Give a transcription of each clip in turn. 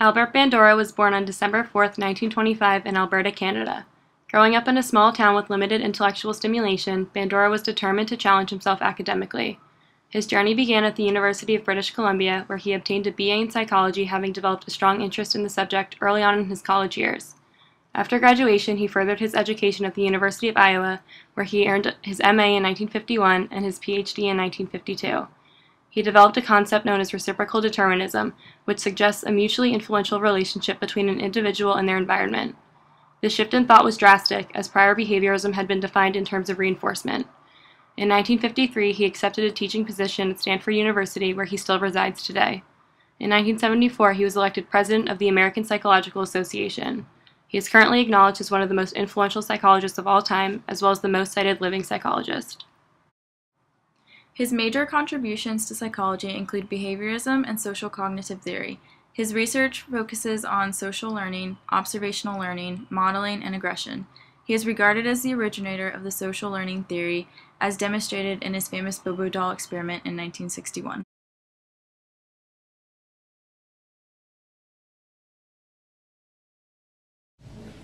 Albert Bandura was born on December 4, 1925 in Alberta, Canada. Growing up in a small town with limited intellectual stimulation, Bandura was determined to challenge himself academically. His journey began at the University of British Columbia, where he obtained a BA in psychology, having developed a strong interest in the subject early on in his college years. After graduation, he furthered his education at the University of Iowa, where he earned his MA in 1951 and his PhD in 1952. He developed a concept known as reciprocal determinism, which suggests a mutually influential relationship between an individual and their environment. The shift in thought was drastic, as prior behaviorism had been defined in terms of reinforcement. In 1953, he accepted a teaching position at Stanford University, where he still resides today. In 1974, he was elected president of the American Psychological Association. He is currently acknowledged as one of the most influential psychologists of all time, as well as the most cited living psychologist. His major contributions to psychology include behaviorism and social cognitive theory. His research focuses on social learning, observational learning, modeling, and aggression. He is regarded as the originator of the social learning theory, as demonstrated in his famous Bobo doll experiment in 1961.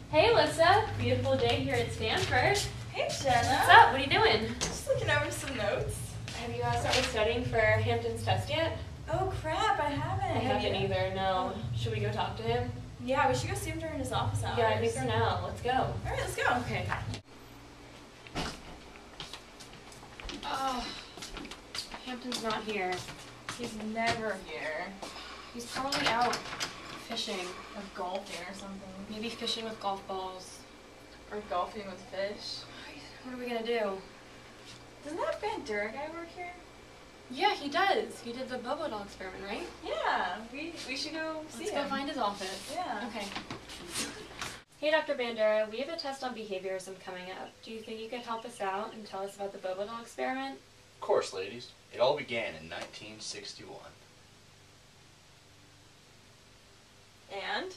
Hey Alyssa, beautiful day here at Stanford. Hey Jenna. What's up? What are you doing? Just looking over some notes. Have you started studying for Hampton's test yet? Oh crap, I haven't. I haven't either, no. Should we go talk to him? Yeah, we should go see him during his office hours. Yeah, I think so now. Let's go. Alright, let's go. Okay. Oh, Hampton's not here. He's never here. He's probably out fishing. Or golfing or something. Maybe fishing with golf balls. Or golfing with fish. What are we gonna do? Doesn't that Bandura guy work here? Yeah, he does. He did the Bobo doll experiment, right? Yeah, we should go see him. Let's go find his office. Yeah. Okay. Hey, Dr. Bandura, we have a test on behaviorism coming up. Do you think you could help us out and tell us about the Bobo doll experiment? Of course, ladies. It all began in 1961. And?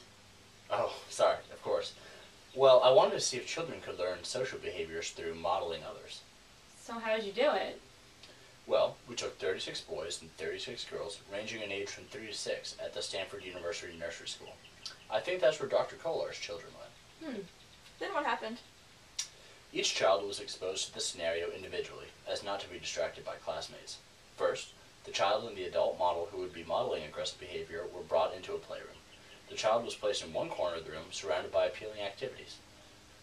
Oh, sorry, of course. Well, I wanted to see if children could learn social behaviors through modeling others. So how did you do it? Well, we took 36 boys and 36 girls, ranging in age from 3 to 6, at the Stanford University Nursery School. I think that's where Dr. Kolar's children went. Then what happened? Each child was exposed to the scenario individually, as not to be distracted by classmates. First, the child and the adult model who would be modeling aggressive behavior were brought into a playroom. The child was placed in one corner of the room, surrounded by appealing activities.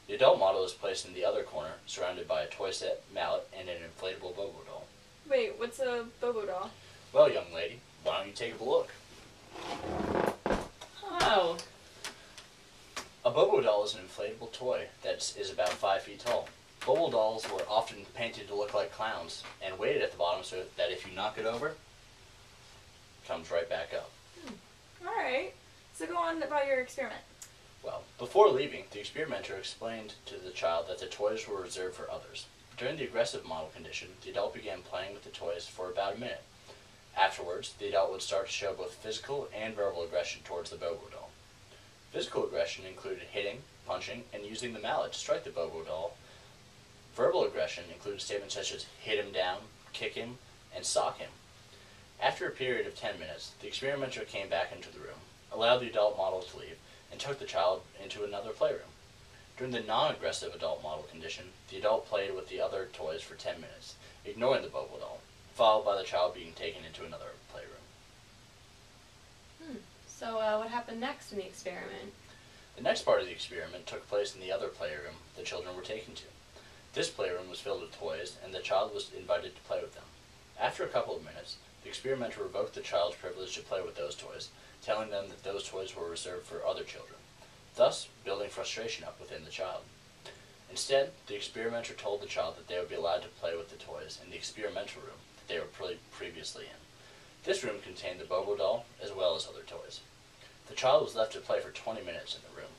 The adult model was placed in the other corner, surrounded by a toy set, mallet, and an inflatable Bobo doll. Wait, what's a Bobo doll? Well, young lady, why don't you take a look? Oh. A Bobo doll is an inflatable toy that is about 5 feet tall. Bobo dolls were often painted to look like clowns and weighted at the bottom so that if you knock it over, it comes right back up. Alright, so go on about your experiment. Well, before leaving, the experimenter explained to the child that the toys were reserved for others. During the aggressive model condition, the adult began playing with the toys for about a minute. Afterwards, the adult would start to show both physical and verbal aggression towards the Bobo doll. Physical aggression included hitting, punching, and using the mallet to strike the Bobo doll. Verbal aggression included statements such as hit him down, kick him, and sock him. After a period of 10 minutes, the experimenter came back into the room, allowed the adult model to leave, and took the child into another playroom. During the non-aggressive adult model condition, the adult played with the other toys for 10 minutes, ignoring the Bobo doll, followed by the child being taken into another playroom. So what happened next in the experiment? The next part of the experiment took place in the other playroom the children were taken to. This playroom was filled with toys, and the child was invited to play with them. After a couple of minutes, the experimenter revoked the child's privilege to play with those toys, telling them that those toys were reserved for other children, thus building frustration up within the child. Instead, the experimenter told the child that they would be allowed to play with the toys in the experimental room that they were previously in. This room contained the Bobo doll as well as other toys. The child was left to play for 20 minutes in the room.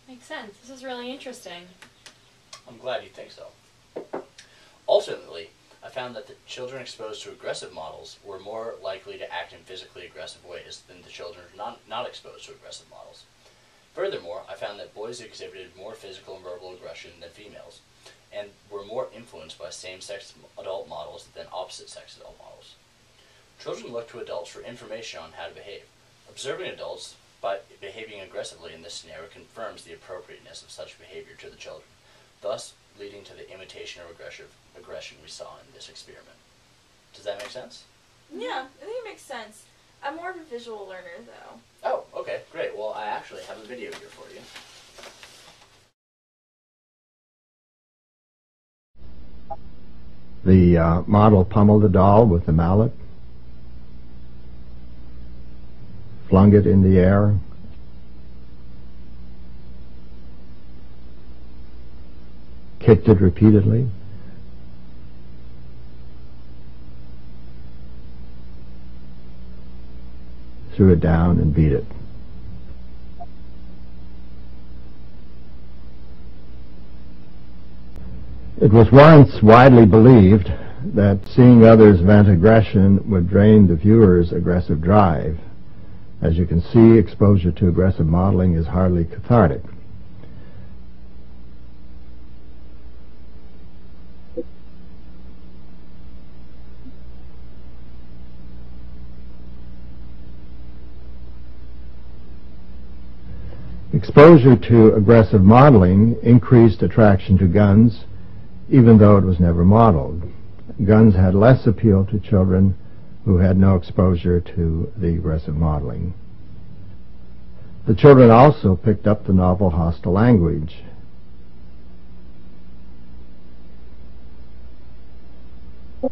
Makes sense. This is really interesting. I'm glad you think so. Ultimately, I found that the children exposed to aggressive models were more likely to act in physically aggressive ways than the children not exposed to aggressive models. Furthermore, I found that boys exhibited more physical and verbal aggression than females, and were more influenced by same-sex adult models than opposite-sex adult models. Children look to adults for information on how to behave. Observing adults By behaving aggressively in this scenario confirms the appropriateness of such behavior to the children, thus leading to the imitation of aggression we saw in this experiment. Does that make sense? Yeah, I think it makes sense. I'm more of a visual learner, though. Oh, okay, great. Well, I actually have a video here for you. The model pummeled the doll with the mallet, flung it in the air, kicked it repeatedly, threw it down and beat it. It was once widely believed that seeing others vent aggression would drain the viewer's aggressive drive. As you can see, exposure to aggressive modeling is hardly cathartic. Exposure to aggressive modeling increased attraction to guns, even though it was never modeled. Guns had less appeal to children who had no exposure to the aggressive modeling. The children also picked up the novel hostile language. Wow,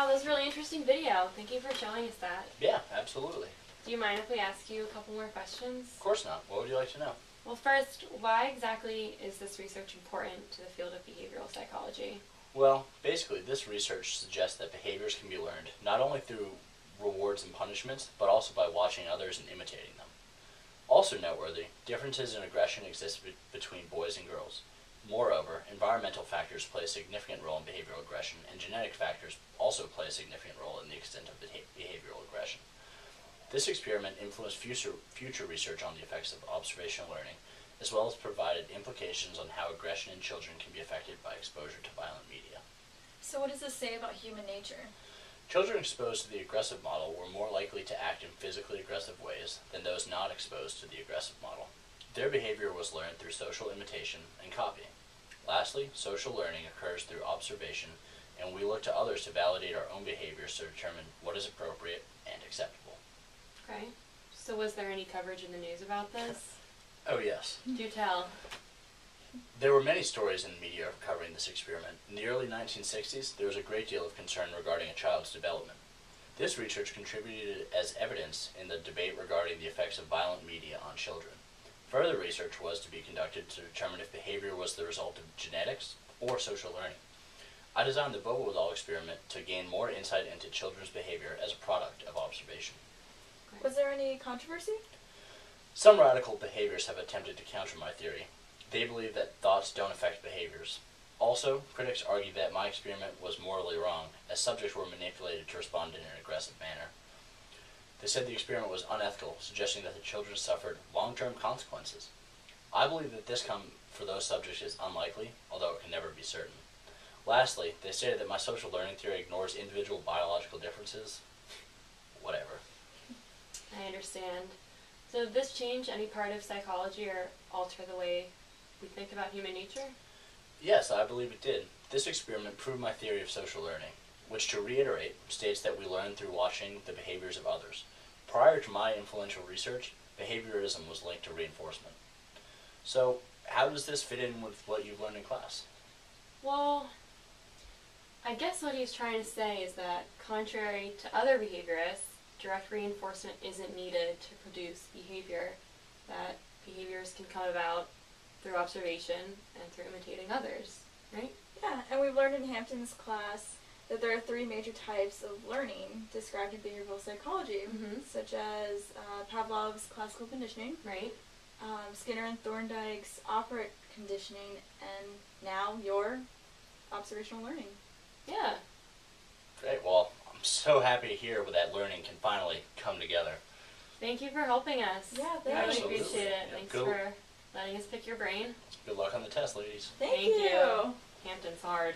that was a really interesting video. Thank you for showing us that. Yeah, absolutely. Do you mind if we ask you a couple more questions? Of course not. What would you like to know? Well, first, why exactly is this research important to the field of behavioral psychology? Well, basically, this research suggests that behaviors can be learned not only through rewards and punishments, but also by watching others and imitating them. Also noteworthy, differences in aggression exist between boys and girls. Moreover, environmental factors play a significant role in behavioral aggression, and genetic factors also play a significant role in the extent of behavioral aggression. This experiment influenced future research on the effects of observational learning, as well as provided implications on how aggression in children can be affected by exposure to violent media. So what does this say about human nature? Children exposed to the aggressive model were more likely to act in physically aggressive ways than those not exposed to the aggressive model. Their behavior was learned through social imitation and copying. Lastly, social learning occurs through observation, and we look to others to validate our own behaviors to determine what is appropriate and acceptable. Okay. So was there any coverage in the news about this? Oh yes. Do tell. There were many stories in the media covering this experiment. In the early 1960s, there was a great deal of concern regarding a child's development. This research contributed as evidence in the debate regarding the effects of violent media on children. Further research was to be conducted to determine if behavior was the result of genetics or social learning. I designed the Bobo doll experiment to gain more insight into children's behavior as a product of observation. Was there any controversy? Some radical behaviors have attempted to counter my theory. They believe that thoughts don't affect behaviors. Also, critics argue that my experiment was morally wrong, as subjects were manipulated to respond in an aggressive manner. They said the experiment was unethical, suggesting that the children suffered long-term consequences. I believe that this outcome for those subjects is unlikely, although it can never be certain. Lastly, they stated that my social learning theory ignores individual biological differences. Whatever. I understand. So did this change any part of psychology or alter the way we think about human nature? Yes, I believe it did. This experiment proved my theory of social learning, which, to reiterate, states that we learn through watching the behaviors of others. Prior to my influential research, behaviorism was linked to reinforcement. So, how does this fit in with what you've learned in class? Well, I guess what he's trying to say is that, contrary to other behaviorists, direct reinforcement isn't needed to produce behavior, that behaviors can come about through observation and through imitating others, right? Yeah, and we've learned in Hampton's class that there are 3 major types of learning described in behavioral psychology, such as Pavlov's classical conditioning, Right. Skinner and Thorndike's operant conditioning, and now your observational learning. Yeah. Great, well, I'm so happy to hear that learning can finally come together. Thank you for helping us. Yeah, I really Absolutely. appreciate it. Yeah, Thanks go. for letting us pick your brain. Good luck on the test, ladies. Thank Thank you. Hampton's hard.